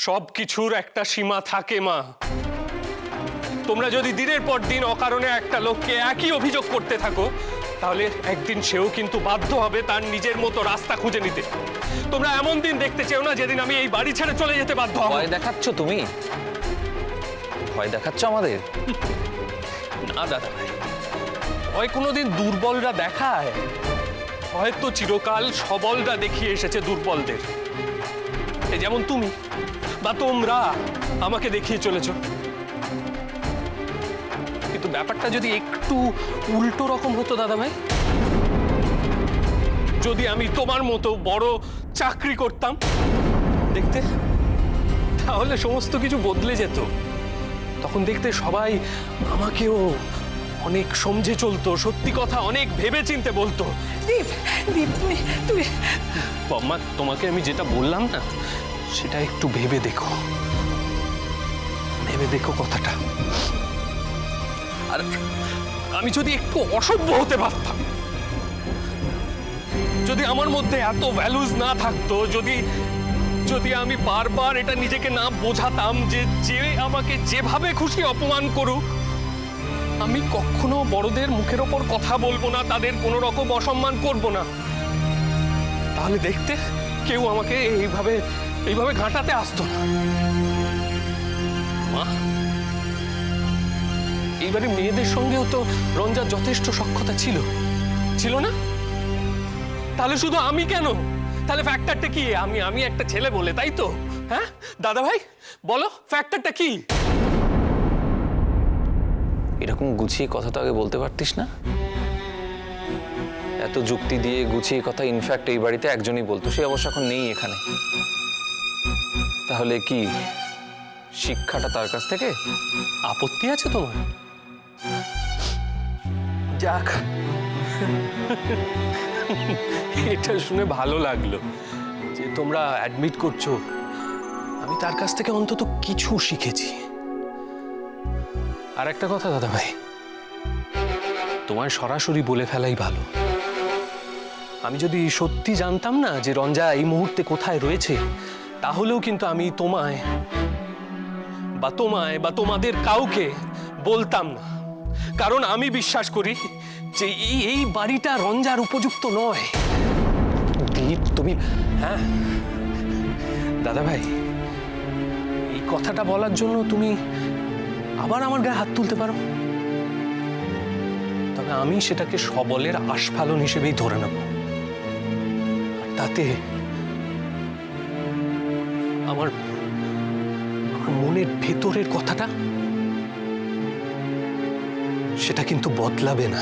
সবকিছুর একটা সীমা থাকে মা। তোমরা যদি দিনের পর দিন অকারণে একটা লোককে একই অভিযোগ করতে থাকো, তাহলে একদিন সেও কিন্তু বাধ্য হবে তার নিজের মতো রাস্তা খুঁজে নিতে। তোমরা এমন দিন দেখতে চেও না যেদিন আমি এই বাড়ি ছেড়ে চলে যেতে বাধ্য হব। ভয় দেখাচ্ছ তুমি? ভয় দেখাচ্ছ আমাদের? না দাদা ভাই, ভয় কোনোদিন দুর্বলরা দেখায়? হয়তো চিরকাল সবলরা দেখিয়ে এসেছে দুর্বলদের। এই যেমন তুমি বা তোমরা আমাকে দেখিয়ে চলেছ। কিন্তু ব্যাপারটা যদি একটু উল্টো রকম হতো দাদা ভাই, যদি আমি তোমার মতো বড় চাকরি করতাম দেখতে, তাহলে সমস্ত কিছু বদলে যেত। তখন দেখতে সবাই আমাকেও অনেক সমঝে চলতো, সত্যি কথা অনেক ভেবে চিনতে বলতো। দীপ, দীপ তুমি বাবা, তোমাকে আমি যেটা বললাম না, সেটা একটু ভেবে দেখো, ভেবে দেখো কথাটা। আর আমি যদি একটু অসভ্য হতে পারতাম, যদি আমার মধ্যে এত ভ্যালুজ না থাকতো, যদি আমি বারবার এটা নিজেকে না বোঝাতাম যে আমাকে যেভাবে খুশি অপমান করুক, আমি কখনো বড়দের মুখের ওপর কথা বলবো না, তাদের কোনো রকম অসম্মান করব না, তাহলে দেখতে কেউ আমাকে এইভাবে ঘাঁটাতে আসতো না। মা, এইবারে মেয়েদের সঙ্গেও তো রঞ্জার যথেষ্ট সখ্যতা ছিল না? তাহলে শুধু আমি কেন? তাহলে ফ্যাক্টরটা কি? আমি একটা ছেলে বলে, তাই তো? হ্যাঁ দাদা ভাই, বলো ফ্যাক্টরটা কি? এরকম গুছিয়ে কথা তো আগে বলতে পারতিস না? এত যুক্তি দিয়ে গুছিয়ে কথা ইনফ্যাক্ট এই বাড়িতে একজনই বলতো, সে অবশ্য এখন নেই এখানে। তাহলে কি শিক্ষাটা তার কাছ থেকে? আপত্তি আছে তোমার? যাক, এটা শুনে ভালো লাগলো যে তোমরা অ্যাডমিট করছো আমি তার কাছ থেকে অন্তত কিছু শিখেছি। আর একটা কথা দাদা ভাই, তোমায় সরাসরি বলে ফেলাই ভালো। আমি যদি সত্যি জানতাম না যে রঞ্জা এই মুহূর্তে কোথায় রয়েছে, তাহলেও কিন্তু আমি তোমায় বা তোমাদের কাউকে বলতাম না। কারণ আমি বিশ্বাস করি যে এই বাড়িটা রঞ্জার উপযুক্ত নয়। দীপ, তুমি হ্যাঁ দাদা ভাই, এই কথাটা বলার জন্য তুমি আবার আমার গায়ে হাত তুলতে পারো, তবে আমি সেটাকে সবলের আস্ফালন হিসেবেই ধরে নেব। আর তাতে আমার মনের ভেতরের কথাটা সেটা কিন্তু বদলাবে না।